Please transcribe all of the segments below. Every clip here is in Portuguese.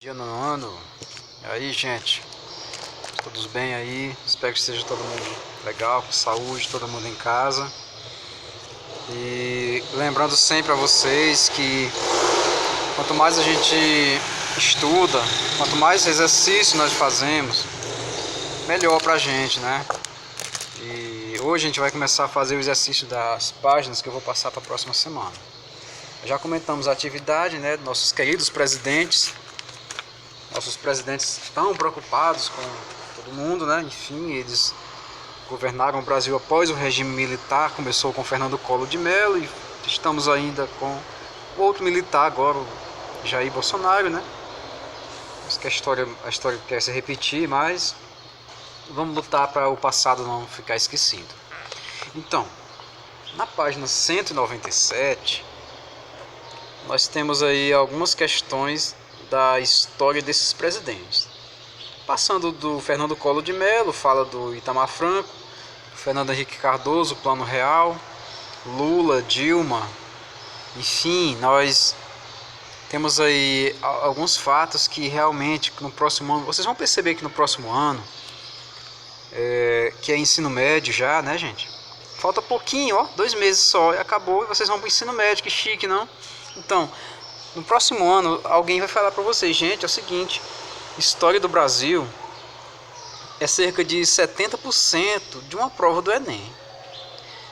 Dia no ano. E aí, gente, todos bem aí? Espero que esteja todo mundo legal, com saúde, todo mundo em casa. E lembrando sempre a vocês que quanto mais a gente estuda, quanto mais exercício nós fazemos, melhor pra gente, né? E hoje a gente vai começar a fazer o exercício das páginas que eu vou passar para a próxima semana. Já comentamos a atividade, né, dos nossos queridos presidentes. Nossos presidentes estão preocupados com todo mundo, né? Enfim, eles governaram o Brasil após o regime militar, começou com Fernando Collor de Mello e estamos ainda com o outro militar agora, o Jair Bolsonaro, né? Acho que a história quer se repetir, mas vamos lutar para o passado não ficar esquecido. Então, na página 197, nós temos aí algumas questões da história desses presidentes. Passando do Fernando Collor de Mello, fala do Itamar Franco, Fernando Henrique Cardoso, Plano Real, Lula, Dilma. Enfim, nós temos aí alguns fatos que realmente no próximo ano, vocês vão perceber que no próximo ano, que é ensino médio já, né, gente? Falta pouquinho, ó, 2 meses só, e acabou, e vocês vão para o ensino médio, que chique, não? Então, no próximo ano, alguém vai falar para vocês, gente, é o seguinte, história do Brasil é cerca de 70% de uma prova do Enem.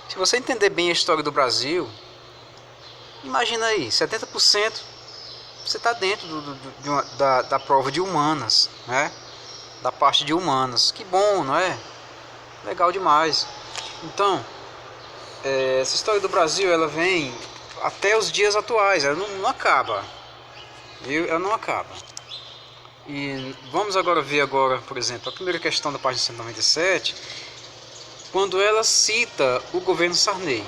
Se você entender bem a história do Brasil, imagina aí, 70% você está dentro da prova de humanas, né? Da parte de humanas. Que bom, não é? Legal demais. Então, essa história do Brasil, ela vem até os dias atuais, ela não acaba. Ela não acaba. E vamos agora ver por exemplo, a primeira questão da página 197, quando ela cita o governo Sarney.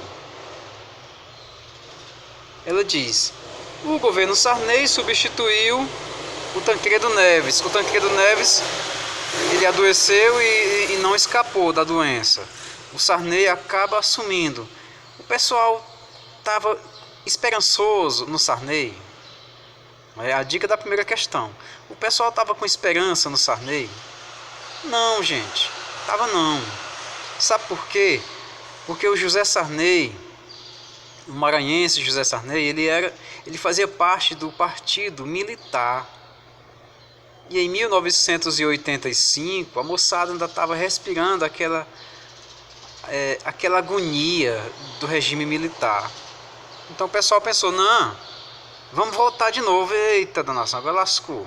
Ela diz: o governo Sarney substituiu o Tancredo Neves. O Tancredo Neves, ele adoeceu e não escapou da doença. O Sarney acaba assumindo. O pessoal estava esperançoso no Sarney. É a dica da primeira questão. O pessoal estava com esperança no Sarney? Não, gente. Tava não. Sabe por quê? Porque o José Sarney, o maranhense José Sarney, ele fazia parte do partido militar. E em 1985, a moçada ainda estava respirando aquela agonia do regime militar. Então o pessoal pensou, não, vamos voltar de novo. Eita, danação, agora lascou.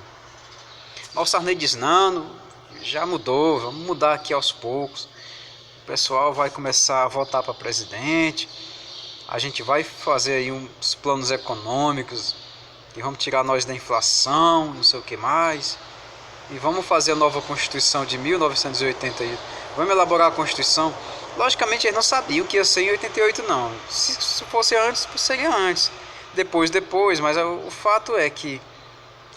Mas o Sarney diz, não, já mudou, vamos mudar aqui aos poucos. O pessoal vai começar a votar para presidente. A gente vai fazer aí uns planos econômicos e vamos tirar nós da inflação, não sei o que mais. E vamos fazer a nova Constituição de 1980. Vamos elaborar a Constituição. Logicamente eles não sabiam que ia ser em 88 não. Se fosse antes, seria antes. Depois, mas o fato é que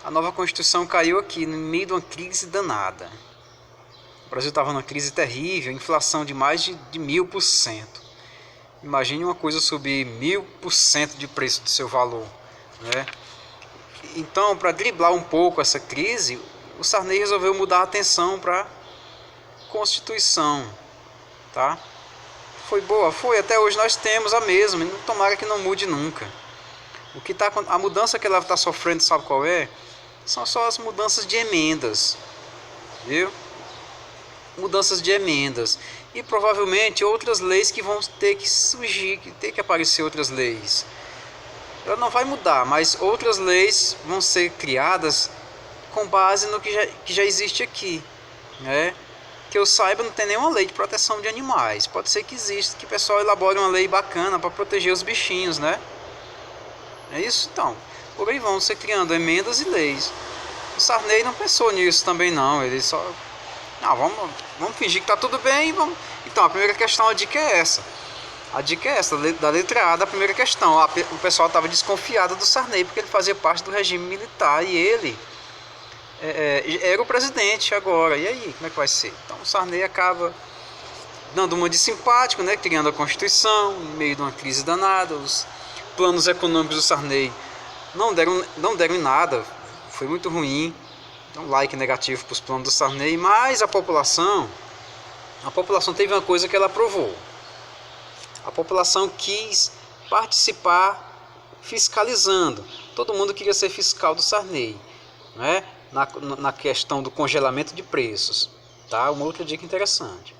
a nova Constituição caiu aqui no meio de uma crise danada. O Brasil estava numa crise terrível, inflação de mais de 1000%. Imagine uma coisa subir 1000% de preço do seu valor, né? Então, para driblar um pouco essa crise, o Sarney resolveu mudar a atenção para a Constituição, tá? Foi boa, foi. Até hoje nós temos a mesma, e tomara que não mude nunca. A mudança que ela está sofrendo, sabe qual é? São só as mudanças de emendas, viu? Mudanças de emendas. E provavelmente outras leis que vão ter que surgir, que ter que aparecer outras leis. Ela não vai mudar, mas outras leis vão ser criadas com base no que já existe aqui, né? Que eu saiba, não tem nenhuma lei de proteção de animais. Pode ser que exista, que o pessoal elabore uma lei bacana para proteger os bichinhos, né? É isso? Então, por aí vão ser criando emendas e leis. O Sarney não pensou nisso também não, ele só... Não, vamos fingir que tá tudo bem e vamos... Então, a primeira questão, a dica é essa. A dica é essa, da letra A da primeira questão. O pessoal estava desconfiado do Sarney porque ele fazia parte do regime militar e ele era o presidente agora. E aí, como é que vai ser? Então o Sarney acaba dando uma de simpático, né, criando a Constituição, no meio de uma crise danada. Os planos econômicos do Sarney não deram em nada, foi muito ruim, um like negativo para os planos do Sarney, mas a população teve uma coisa que ela aprovou. A população quis participar fiscalizando. Todo mundo queria ser fiscal do Sarney, né? Na questão do congelamento de preços. Tá? Uma outra dica interessante.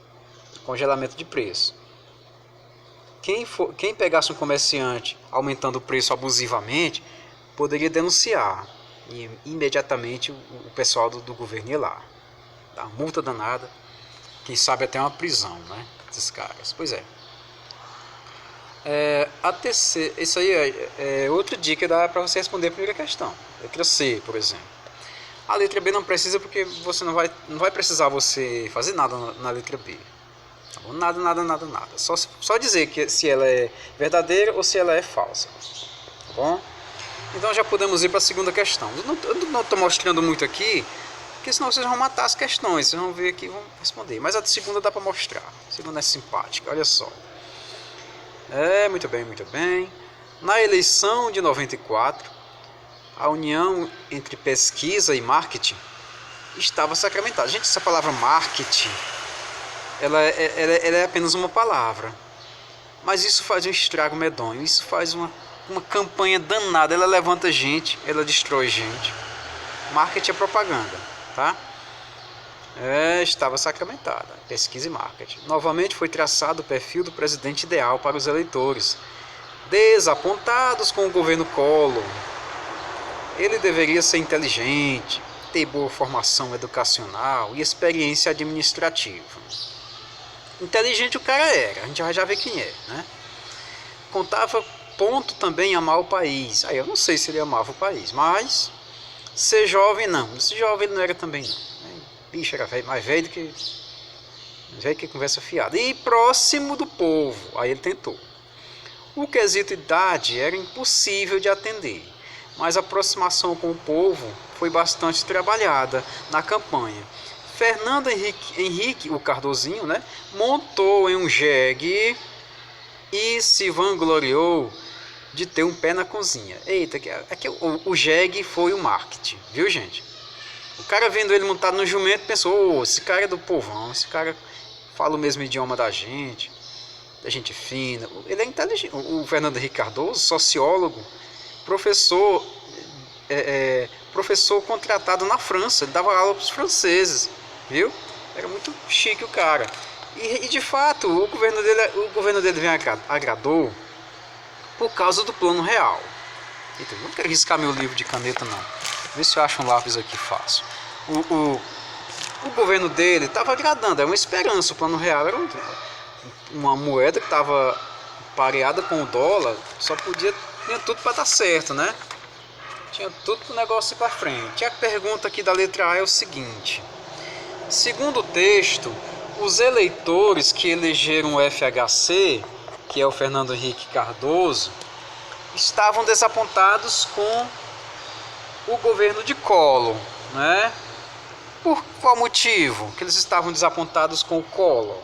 Congelamento de preço. Quem pegasse um comerciante aumentando o preço abusivamente, poderia denunciar. E imediatamente o pessoal do governo ia lá. Dá uma multa danada. Quem sabe até uma prisão, né? Esses caras. Pois é. Isso aí é outra dica dá para você responder a primeira questão. Letra C, por exemplo. A letra B não precisa porque você não vai precisar você fazer nada na letra B. Tá bom? Nada. Só dizer que se ela é verdadeira ou se ela é falsa. Tá bom? Então já podemos ir para a segunda questão. Eu não estou mostrando muito aqui, porque senão vocês vão matar as questões. Vocês vão ver aqui e vão responder. Mas a segunda dá para mostrar. A segunda é simpática, olha só. Muito bem. Na eleição de 94, a união entre pesquisa e marketing estava sacramentada. Gente, essa palavra marketing, ela é apenas uma palavra. Mas isso faz um estrago medonho. Isso faz uma campanha danada. Ela levanta gente, ela destrói gente. Marketing é propaganda, tá? Estava sacramentada, pesquisa e marketing. Novamente foi traçado o perfil do presidente ideal para os eleitores, desapontados com o governo Collor. Ele deveria ser inteligente, ter boa formação educacional e experiência administrativa. Inteligente o cara era, a gente já vê quem é, né? Contava ponto também amar o país. Aí eu não sei se ele amava o país, mas ser jovem não. Esse jovem ele não era também não. Bicho era mais velho que conversa fiada. E próximo do povo. Aí ele tentou. O quesito idade era impossível de atender, mas a aproximação com o povo foi bastante trabalhada na campanha. Fernando Henrique, o Cardozinho, né, montou em um jegue e se vangloriou de ter um pé na cozinha. Eita, o jegue foi o marketing, viu, gente? O cara vendo ele montado no jumento pensou, esse cara é do povão, esse cara fala o mesmo idioma da gente fina. Ele é inteligente. O Fernando Henrique Cardoso, sociólogo, professor contratado na França, ele dava aula para os franceses, viu? Era muito chique o cara. E de fato, o governo dele agradou por causa do plano real. Então, não quero riscar meu livro de caneta não. Vê se eu acho um lápis aqui fácil. O governo dele estava agradando, era uma esperança. O plano real era uma moeda que estava pareada com o dólar, tinha tudo para dar certo, né? Tinha tudo para o negócio ir para frente. E a pergunta aqui da letra A é o seguinte: segundo o texto, os eleitores que elegeram o FHC, que é o Fernando Henrique Cardoso, estavam desapontados com o governo de Collor, né? Por qual motivo que eles estavam desapontados com o Collor?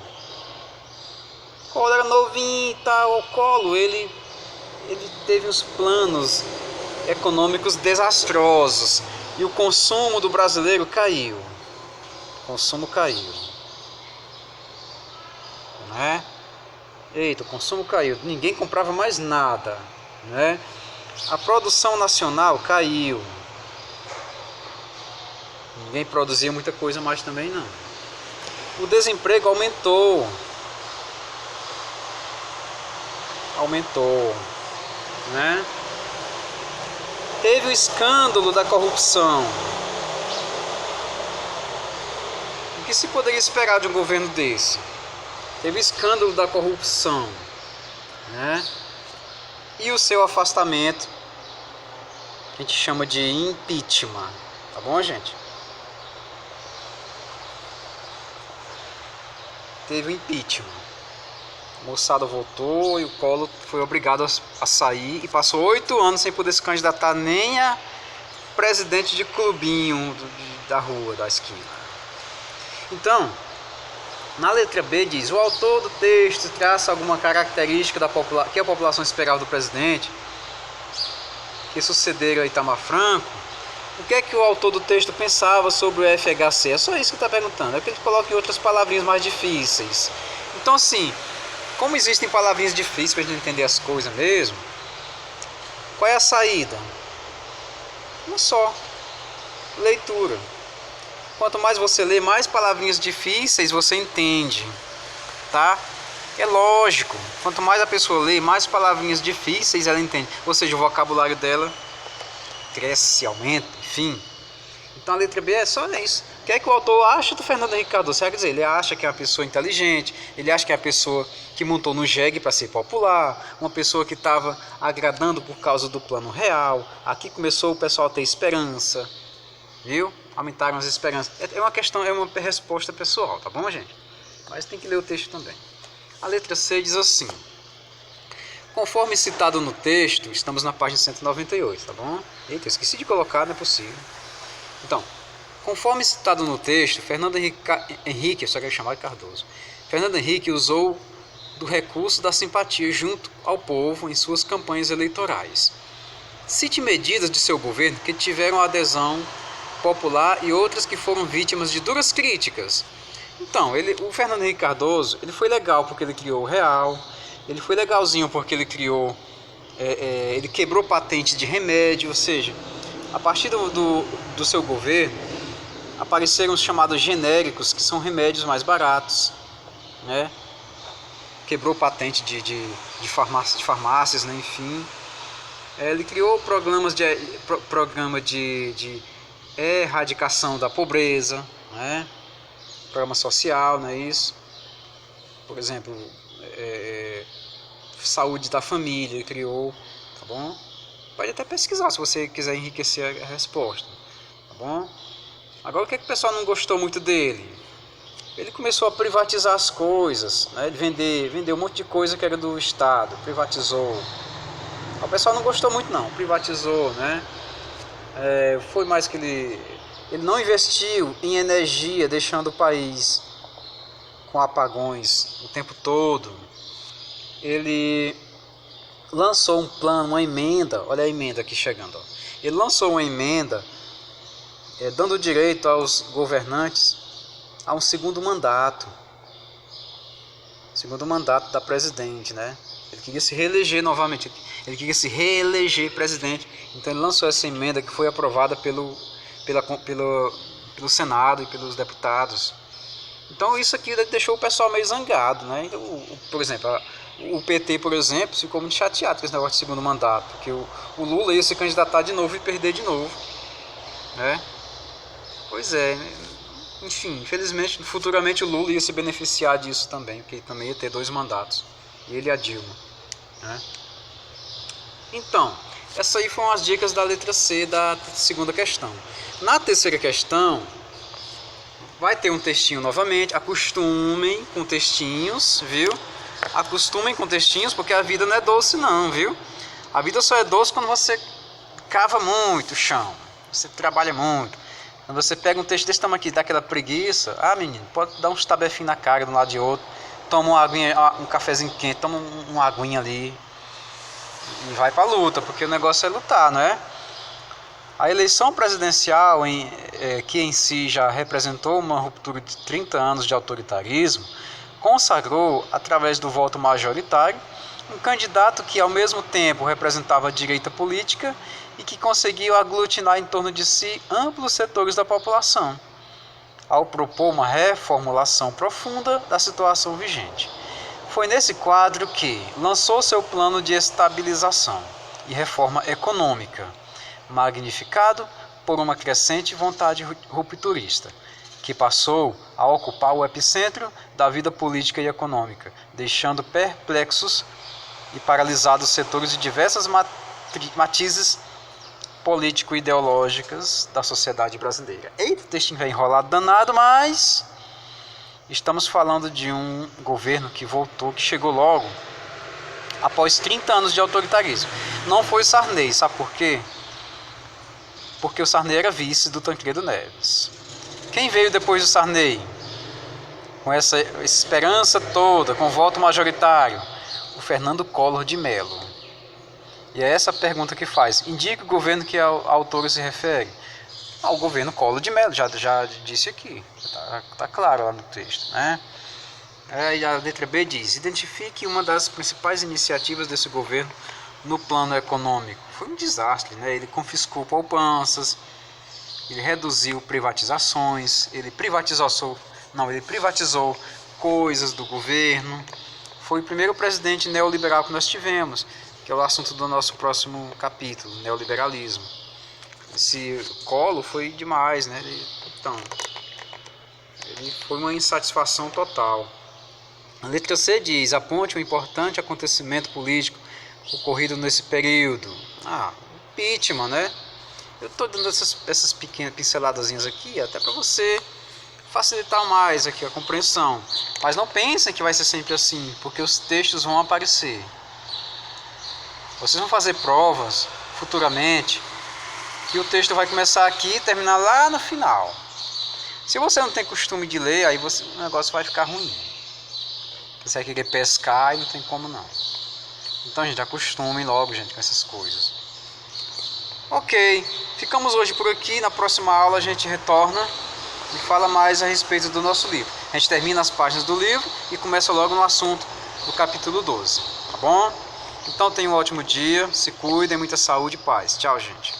Collor era novinho e tal. O Collor, ele teve uns planos econômicos desastrosos e o consumo do brasileiro caiu. O consumo caiu, né? Eita, o consumo caiu. Ninguém comprava mais nada, né? A produção nacional caiu. Ninguém produzia muita coisa mais também não. O desemprego aumentou, né? Teve o escândalo da corrupção. O que se poderia esperar de um governo desse? Teve o escândalo da corrupção, né? E o seu afastamento, a gente chama de impeachment, tá bom, gente? Teve o impeachment. A moçada votou e o Collor foi obrigado a sair e passou 8 anos sem poder se candidatar nem a presidente de clubinho da rua, da esquina. Então, na letra B diz: o autor do texto traça alguma característica que a população esperava do presidente que sucederam a Itamar Franco. O que é que o autor do texto pensava sobre o FHC? É só isso que está perguntando. É que ele coloca em outras palavrinhas mais difíceis. Então, assim, como existem palavrinhas difíceis para a gente entender as coisas mesmo, qual é a saída? Uma só: leitura. Quanto mais você lê, mais palavrinhas difíceis você entende, tá? É lógico. Quanto mais a pessoa lê, mais palavrinhas difíceis ela entende. Ou seja, o vocabulário dela cresce, aumenta, enfim. Então a letra B é só isso. O que é que o autor acha do Fernando Henrique Cardoso? Quer dizer, ele acha que é uma pessoa inteligente, ele acha que é uma pessoa que montou no jegue para ser popular, uma pessoa que estava agradando por causa do plano real. Aqui começou o pessoal a ter esperança, viu? Aumentaram as esperanças. É uma questão, é uma resposta pessoal, tá bom, gente? Mas tem que ler o texto também. A letra C diz assim: conforme citado no texto, estamos na página 198, tá bom? Eita, esqueci de colocar, não é possível. Então, conforme citado no texto, Fernando Henrique, eu só quero chamar de Cardoso, Fernando Henrique usou do recurso da simpatia junto ao povo em suas campanhas eleitorais. Cite medidas de seu governo que tiveram adesão popular e outras que foram vítimas de duras críticas. Então, o Fernando Henrique Cardoso, ele foi legal porque ele criou o real, ele foi legalzinho porque ele criou, ele quebrou patente de remédio, ou seja, a partir do seu governo, apareceram os chamados genéricos, que são remédios mais baratos, né? Quebrou patente de farmácias, né? Enfim. Ele criou programa de erradicação da pobreza, né? Programa social, não é isso? Por exemplo, saúde da família, ele criou, tá bom? Pode até pesquisar se você quiser enriquecer a resposta, tá bom? Agora, o que é que o pessoal não gostou muito dele? Ele começou a privatizar as coisas, né? Ele vendeu um monte de coisa que era do Estado, privatizou. O pessoal não gostou muito não, privatizou, né? Foi mais que ele não investiu em energia, deixando o país com apagões o tempo todo. Ele lançou um plano, uma emenda, olha a emenda aqui chegando, ó. Ele lançou uma emenda dando direito aos governantes a um segundo mandato da presidente, né? Ele queria se reeleger novamente, ele queria se reeleger presidente, então ele lançou essa emenda que foi aprovada pelo Senado e pelos deputados. Então isso aqui deixou o pessoal meio zangado, né? Então, por exemplo, o PT, por exemplo, ficou muito chateado com esse negócio de segundo mandato, porque o Lula ia se candidatar de novo e perder de novo, né? Pois é, enfim, infelizmente, futuramente o Lula ia se beneficiar disso também, porque ele também ia ter 2 mandatos, ele e a Dilma, né? Então, essas aí foram as dicas da letra C da segunda questão. Na terceira questão, vai ter um textinho novamente, acostumem com textinhos, viu? Acostumem com textinhos, porque a vida não é doce não, viu? A vida só é doce quando você cava muito o chão, você trabalha muito. Quando você pega um texto desse tamanho aqui, dá aquela preguiça, menino, pode dar uns tabefinhos na cara de um lado e de outro, toma uma aguinha, um cafezinho quente, toma uma aguinha ali e vai pra luta, porque o negócio é lutar, não é? A eleição presidencial, que em si já representou uma ruptura de 30 anos de autoritarismo, consagrou, através do voto majoritário, um candidato que ao mesmo tempo representava a direita política e que conseguiu aglutinar em torno de si amplos setores da população, ao propor uma reformulação profunda da situação vigente. Foi nesse quadro que lançou seu plano de estabilização e reforma econômica, magnificado por uma crescente vontade rupturista, que passou a ocupar o epicentro da vida política e econômica, deixando perplexos e paralisados setores de diversas matizes político-ideológicas da sociedade brasileira. Eita, o textinho vai enrolado danado, mas estamos falando de um governo que voltou, que chegou logo após 30 anos de autoritarismo. Não foi o Sarney, sabe por quê? Porque o Sarney era vice do Tancredo Neves. Quem veio depois do Sarney? Com essa esperança toda, com voto majoritário? O Fernando Collor de Mello. E é essa a pergunta que faz. Indique o governo que a autora se refere. O governo Collor de Mello, já disse aqui, tá claro lá no texto, né? E a letra B diz: identifique uma das principais iniciativas desse governo no plano econômico. Foi um desastre, né? Ele confiscou poupanças, ele reduziu privatizações, ele privatizou coisas do governo. Foi o primeiro presidente neoliberal que nós tivemos, que é o assunto do nosso próximo capítulo, neoliberalismo. Esse Collor foi demais, né? Ele foi uma insatisfação total. A letra C diz: aponte um importante acontecimento político ocorrido nesse período. Impeachment, né? Eu estou dando essas pequenas pinceladazinhas aqui, até para você facilitar mais aqui a compreensão. Mas não pensem que vai ser sempre assim, porque os textos vão aparecer. Vocês vão fazer provas futuramente que o texto vai começar aqui e terminar lá no final. Se você não tem costume de ler, aí o negócio vai ficar ruim. Você vai querer pescar e não tem como não. Então, gente, acostumem logo, gente, com essas coisas. Ok, ficamos hoje por aqui. Na próxima aula a gente retorna e fala mais a respeito do nosso livro. A gente termina as páginas do livro e começa logo no assunto do capítulo 12, tá bom? Então tenham um ótimo dia, se cuidem, muita saúde e paz. Tchau, gente.